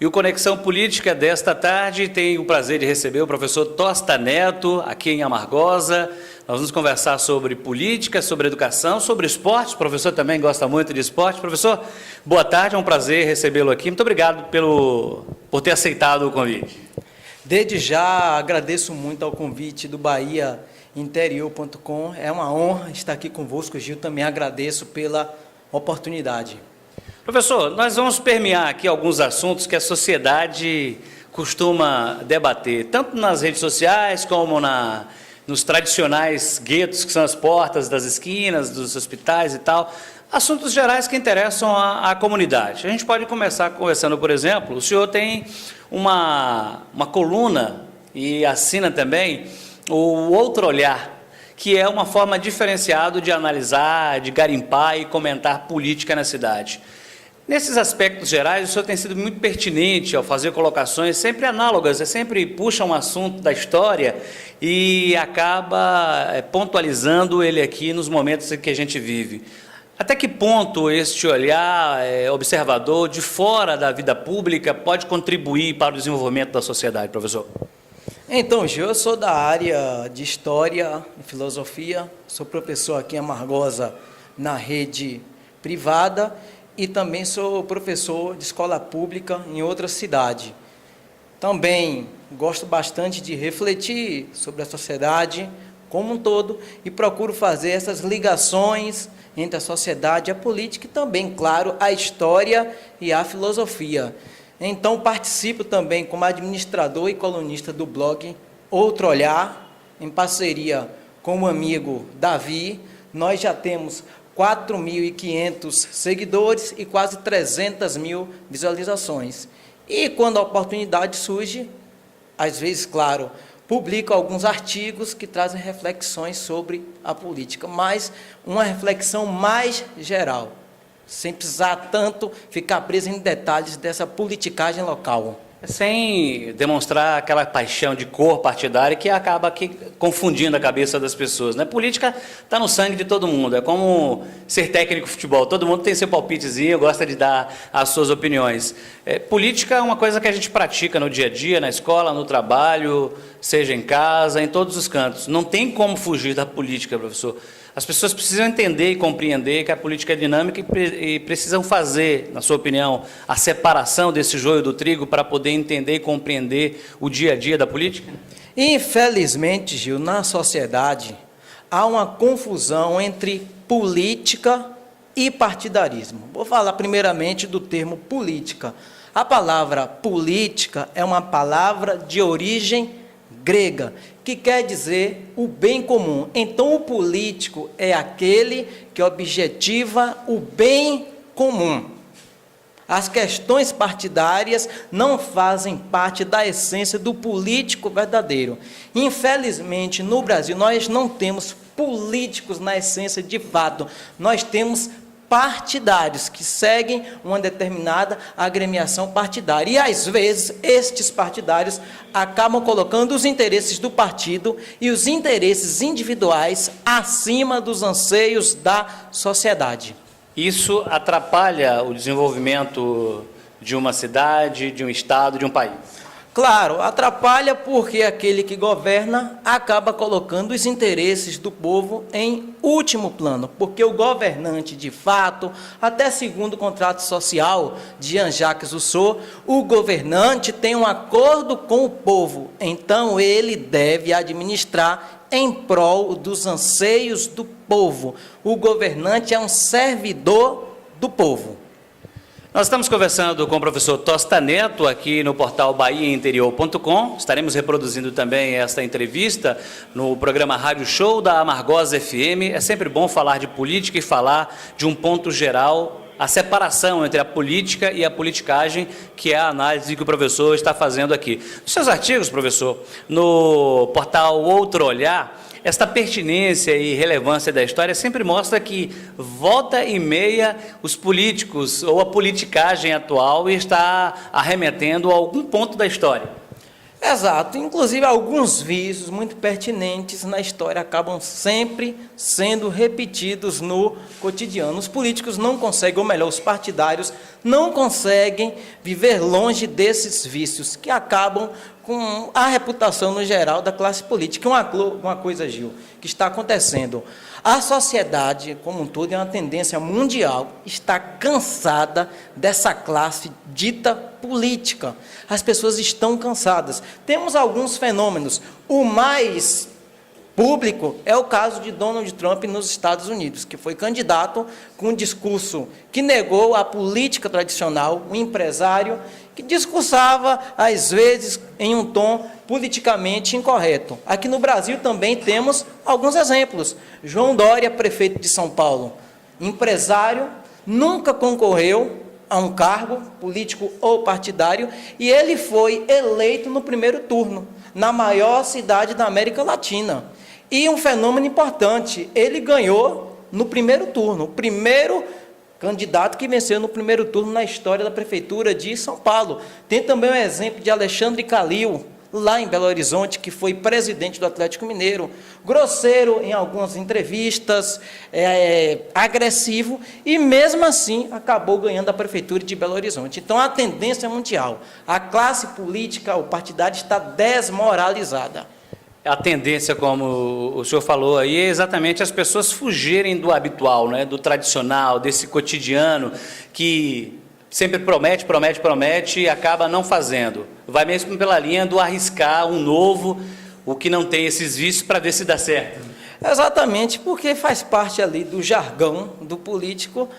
E o Conexão Política desta tarde tem o prazer de receber o professor Tosta Neto, aqui em Amargosa. Nós vamos conversar sobre política, sobre educação, sobre esporte. O professor também gosta muito de esporte. Professor, boa tarde, é um prazer recebê-lo aqui. Muito obrigado por ter aceitado o convite. Desde já agradeço muito ao convite do BahiaInterior.com. É uma honra estar aqui convosco, Gil. Também agradeço pela oportunidade. Professor, nós vamos permear aqui alguns assuntos que a sociedade costuma debater, tanto nas redes sociais como nos tradicionais guetos, que são as portas das esquinas, dos hospitais e tal, assuntos gerais que interessam à comunidade. A gente pode começar conversando, por exemplo, o senhor tem uma coluna e assina também o Outro Olhar, que é uma forma diferenciada de analisar, de garimpar e comentar política na cidade. Nesses aspectos gerais, o senhor tem sido muito pertinente ao fazer colocações sempre análogas, sempre puxa um assunto da história e acaba pontualizando ele aqui nos momentos em que a gente vive. Até que ponto este olhar observador de fora da vida pública pode contribuir para o desenvolvimento da sociedade, professor? Então, Gil, eu sou da área de História e Filosofia, sou professor aqui em Amargosa na rede privada e também sou professor de escola pública em outra cidade. Também gosto bastante de refletir sobre a sociedade como um todo e procuro fazer essas ligações entre a sociedade e a política e também, claro, a história e a filosofia. Então, participo também como administrador e colunista do blog Outro Olhar, em parceria com o amigo Davi. Nós já temos 4.500 seguidores e quase 300 mil visualizações. E quando a oportunidade surge, às vezes, claro, publico alguns artigos que trazem reflexões sobre a política, mas uma reflexão mais geral, sem precisar tanto ficar preso em detalhes dessa politicagem local. Sem demonstrar aquela paixão de cor partidária que acaba aqui confundindo a cabeça das pessoas, né? Política está no sangue de todo mundo, é como ser técnico de futebol, todo mundo tem seu palpitezinho, gosta de dar as suas opiniões. Política é uma coisa que a gente pratica no dia a dia, na escola, no trabalho, seja em casa, em todos os cantos. Não tem como fugir da política, professor. As pessoas precisam entender e compreender que a política é dinâmica e precisam fazer, na sua opinião, a separação desse joio do trigo para poder entender e compreender o dia a dia da política? Infelizmente, Gil, na sociedade há uma confusão entre política e partidarismo. Vou falar primeiramente do termo política. A palavra política é uma palavra de origem grega, que quer dizer o bem comum. Então, o político é aquele que objetiva o bem comum. As questões partidárias não fazem parte da essência do político verdadeiro. Infelizmente, no Brasil, nós não temos políticos na essência de fato. Nós temos partidários que seguem uma determinada agremiação partidária. E, às vezes, estes partidários acabam colocando os interesses do partido e os interesses individuais acima dos anseios da sociedade. Isso atrapalha o desenvolvimento de uma cidade, de um estado, de um país? Claro, atrapalha porque aquele que governa acaba colocando os interesses do povo em último plano, porque o governante, de fato, até segundo o contrato social de Jean-Jacques Rousseau, o governante tem um acordo com o povo, então ele deve administrar em prol dos anseios do povo. O governante é um servidor do povo. Nós estamos conversando com o professor Tosta Neto aqui no portal BahiaInterior.com. Estaremos reproduzindo também esta entrevista no programa Rádio Show da Amargosa FM. É sempre bom falar de política e falar de um ponto geral, a separação entre a política e a politicagem, que é a análise que o professor está fazendo aqui. Nos seus artigos, professor, no portal Outro Olhar, esta pertinência e relevância da história sempre mostra que, volta e meia, os políticos ou a politicagem atual está arremetendo a algum ponto da história. Exato, inclusive alguns vícios muito pertinentes na história acabam sempre sendo repetidos no cotidiano. Os políticos não conseguem, ou melhor, os partidários não conseguem viver longe desses vícios que acabam com a reputação no geral da classe política. Uma coisa, Gil, que está acontecendo. A sociedade, como um todo, é uma tendência mundial, está cansada dessa classe dita política. As pessoas estão cansadas. Temos alguns fenômenos. O mais público é o caso de Donald Trump nos Estados Unidos, que foi candidato com um discurso que negou a política tradicional, um empresário que discursava, às vezes, em um tom politicamente incorreto. Aqui no Brasil também temos alguns exemplos. João Dória, prefeito de São Paulo, empresário, nunca concorreu a um cargo político ou partidário, e ele foi eleito no primeiro turno, na maior cidade da América Latina. E um fenômeno importante, ele ganhou no primeiro turno, o primeiro candidato que venceu no primeiro turno na história da Prefeitura de São Paulo. Tem também o exemplo de Alexandre Calil, lá em Belo Horizonte, que foi presidente do Atlético Mineiro, grosseiro em algumas entrevistas, agressivo, e mesmo assim acabou ganhando a Prefeitura de Belo Horizonte. Então, a tendência é mundial. A classe política, o partidário, está desmoralizada. A tendência, como o senhor falou aí, é exatamente as pessoas fugirem do habitual, né, do tradicional, desse cotidiano que sempre promete, promete, promete e acaba não fazendo. Vai mesmo pela linha do arriscar um novo, o que não tem esses vícios, para ver se dá certo. Exatamente, porque faz parte ali do jargão do político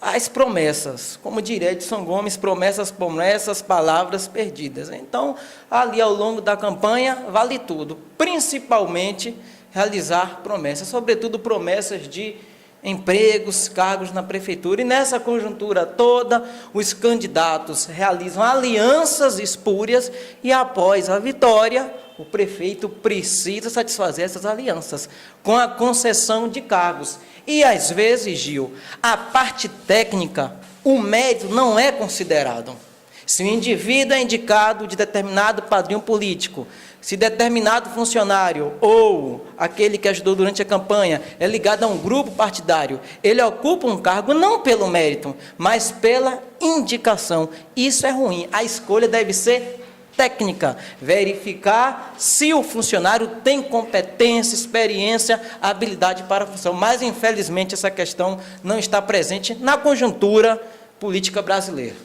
as promessas, como diria Edson Gomes, promessas, promessas, palavras perdidas. Então, ali ao longo da campanha, vale tudo, principalmente realizar promessas, sobretudo promessas de empregos, cargos na prefeitura, e nessa conjuntura toda, os candidatos realizam alianças espúrias, e após a vitória, o prefeito precisa satisfazer essas alianças, com a concessão de cargos. E, às vezes, Gil, a parte técnica, o mérito não é considerado. Se o indivíduo é indicado de determinado padrinho político, se determinado funcionário ou aquele que ajudou durante a campanha é ligado a um grupo partidário, ele ocupa um cargo não pelo mérito, mas pela indicação. Isso é ruim. A escolha deve ser técnica, verificar se o funcionário tem competência, experiência, habilidade para a função. Mas, infelizmente, essa questão não está presente na conjuntura política brasileira.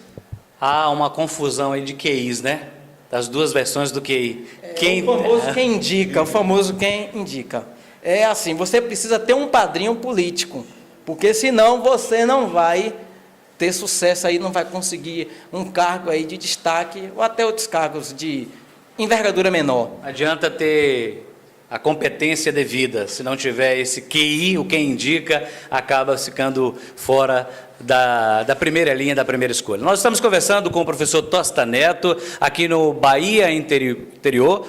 Há uma confusão aí de QIs, né? Das duas versões do QI. O famoso quem indica, o famoso quem indica. É assim, você precisa ter um padrinho político, porque senão você não vai ter sucesso aí, não vai conseguir um cargo aí de destaque ou até outros cargos de envergadura menor. Adianta ter a competência devida, se não tiver esse QI, o quem indica, acaba ficando fora da primeira linha, da primeira escolha. Nós estamos conversando com o professor Tosta Neto, aqui no Bahia Interior.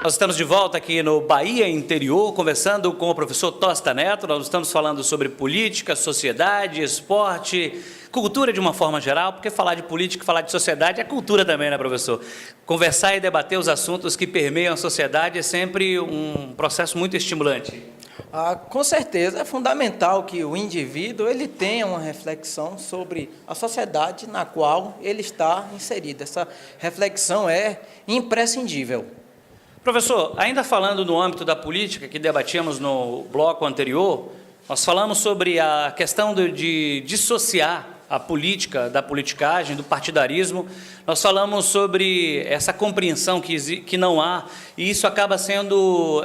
Nós estamos de volta aqui no Bahia Interior, conversando com o professor Tosta Neto. Nós estamos falando sobre política, sociedade, esporte, cultura de uma forma geral, porque falar de política, falar de sociedade é cultura também, né, professor? Conversar e debater os assuntos que permeiam a sociedade é sempre um processo muito estimulante. Com certeza, é fundamental que o indivíduo ele tenha uma reflexão sobre a sociedade na qual ele está inserido. Essa reflexão é imprescindível. Professor, ainda falando no âmbito da política que debatíamos no bloco anterior, nós falamos sobre a questão de dissociar a política da politicagem, do partidarismo. Nós falamos sobre essa compreensão que não há, e isso acaba sendo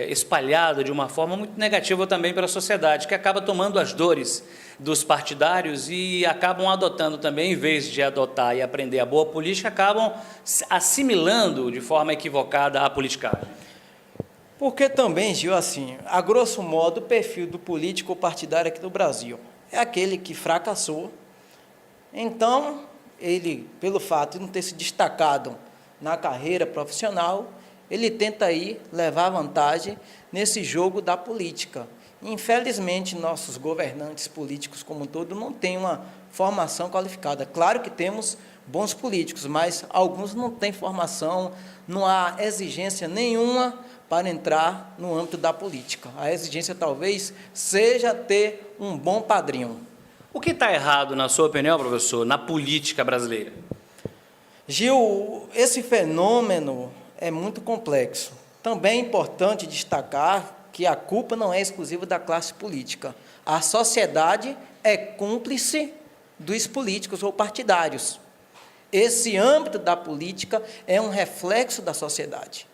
espalhado de uma forma muito negativa também pela sociedade, que acaba tomando as dores dos partidários e acabam adotando também, em vez de adotar e aprender a boa política, acabam assimilando de forma equivocada a politicagem. Porque também, Gil, assim, a grosso modo, o perfil do político partidário aqui do Brasil é aquele que fracassou. Então, ele, pelo fato de não ter se destacado na carreira profissional, ele tenta aí levar vantagem nesse jogo da política. Infelizmente, nossos governantes políticos como um todo não têm uma formação qualificada. Claro que temos bons políticos, mas alguns não têm formação, não há exigência nenhuma para entrar no âmbito da política. A exigência talvez seja ter um bom padrinho. O que está errado, na sua opinião, professor, na política brasileira? Gil, esse fenômeno é muito complexo. Também é importante destacar que a culpa não é exclusiva da classe política. A sociedade é cúmplice dos políticos ou partidários. Esse âmbito da política é um reflexo da sociedade.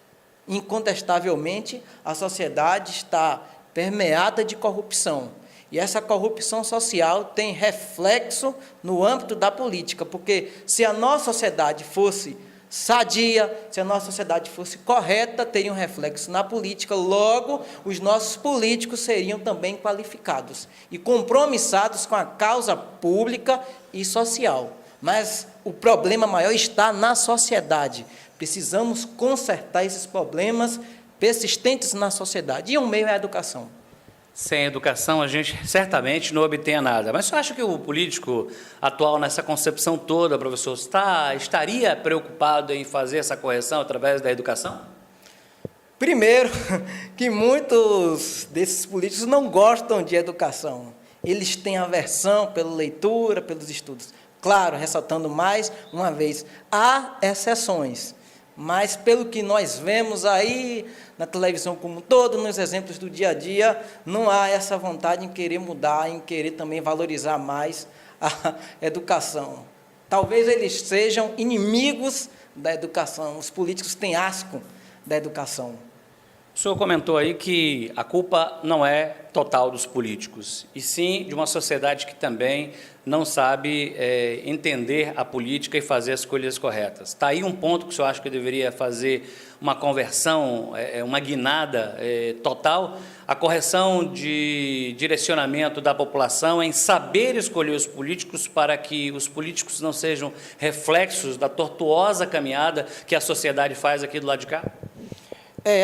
Incontestavelmente, a sociedade está permeada de corrupção. E essa corrupção social tem reflexo no âmbito da política, porque se a nossa sociedade fosse sadia, se a nossa sociedade fosse correta, teria um reflexo na política, logo os nossos políticos seriam também qualificados e compromissados com a causa pública e social. Mas o problema maior está na sociedade. Precisamos consertar esses problemas persistentes na sociedade, e um meio é a educação. Sem educação, a gente certamente não obtém nada. Mas você acha que o político atual, nessa concepção toda, professor, estaria preocupado em fazer essa correção através da educação? Primeiro, que muitos desses políticos não gostam de educação. Eles têm aversão pela leitura, pelos estudos. Claro, ressaltando mais uma vez, há exceções. Mas, pelo que nós vemos aí na televisão como um todo, nos exemplos do dia a dia, não há essa vontade em querer mudar, em querer também valorizar mais a educação. Talvez eles sejam inimigos da educação, os políticos têm asco da educação. O senhor comentou aí que a culpa não é total dos políticos, e sim de uma sociedade que também não sabe entender a política e fazer as escolhas corretas. Está aí um ponto que o senhor acha que deveria fazer uma conversão, uma guinada total, a correção de direcionamento da população em saber escolher os políticos para que os políticos não sejam reflexos da tortuosa caminhada que a sociedade faz aqui do lado de cá?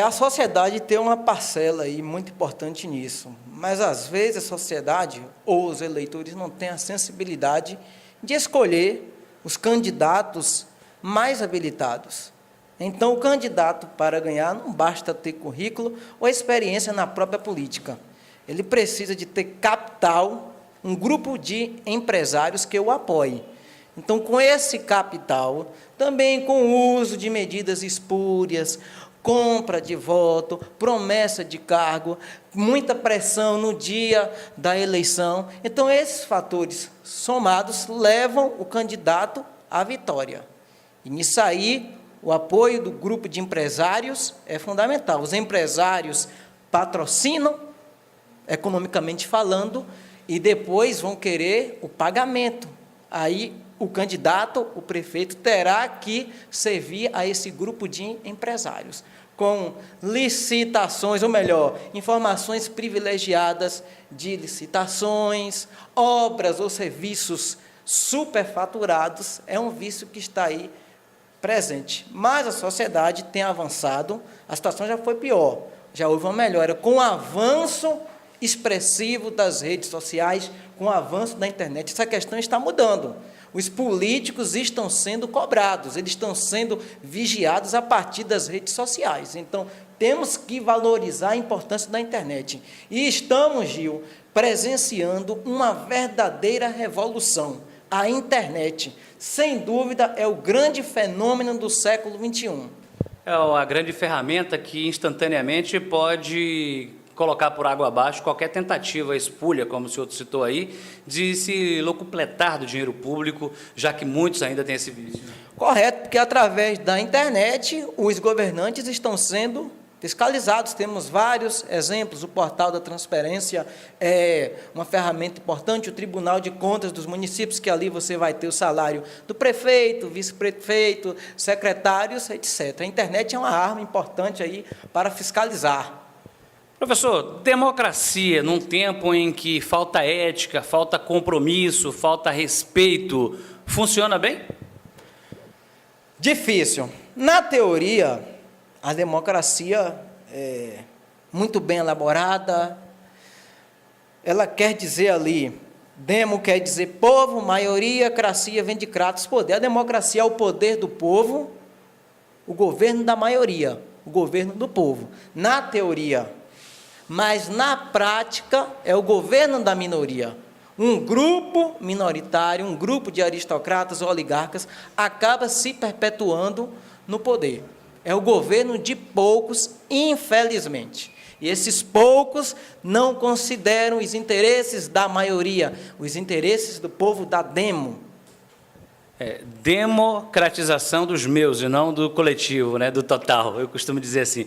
A sociedade tem uma parcela aí muito importante nisso, mas às vezes a sociedade ou os eleitores não têm a sensibilidade de escolher os candidatos mais habilitados. Então, o candidato, para ganhar, não basta ter currículo ou experiência na própria política. Ele precisa de ter capital, um grupo de empresários que o apoie. Então, com esse capital, também com o uso de medidas espúrias, compra de voto, promessa de cargo, muita pressão no dia da eleição. Então, esses fatores somados levam o candidato à vitória. E nisso aí, o apoio do grupo de empresários é fundamental. Os empresários patrocinam, economicamente falando, e depois vão querer o pagamento. Aí, o candidato, o prefeito, terá que servir a esse grupo de empresários, com licitações, ou melhor, informações privilegiadas de licitações, obras ou serviços superfaturados, é um vício que está aí presente. Mas a sociedade tem avançado, a situação já foi pior, já houve uma melhora, com o avanço expressivo das redes sociais, com o avanço da internet, essa questão está mudando. Os políticos estão sendo cobrados, eles estão sendo vigiados a partir das redes sociais. Então, temos que valorizar a importância da internet. E estamos, Gil, presenciando uma verdadeira revolução. A internet, sem dúvida, é o grande fenômeno do século XXI. É a grande ferramenta que instantaneamente pode colocar por água abaixo qualquer tentativa espúria, como o senhor citou aí, de se locupletar do dinheiro público, já que muitos ainda têm esse vício. Correto, porque através da internet os governantes estão sendo fiscalizados. Temos vários exemplos, o portal da transparência é uma ferramenta importante, o Tribunal de Contas dos municípios, que ali você vai ter o salário do prefeito, vice-prefeito, secretários, etc. A internet é uma arma importante aí para fiscalizar. Professor, democracia num tempo em que falta ética, falta compromisso, falta respeito, funciona bem? Difícil. Na teoria, a democracia é muito bem elaborada, ela quer dizer ali, demo quer dizer povo, maioria, cracia vem de kratos, poder. A democracia é o poder do povo, o governo da maioria. o governo do povo. Na teoria, mas na prática é o governo da minoria. Um grupo minoritário, um grupo de aristocratas ou oligarcas acaba se perpetuando no poder. É o governo de poucos, infelizmente. E esses poucos não consideram os interesses da maioria, os interesses do povo da demo. Democratização dos meus e não do coletivo, né, do total, eu costumo dizer assim.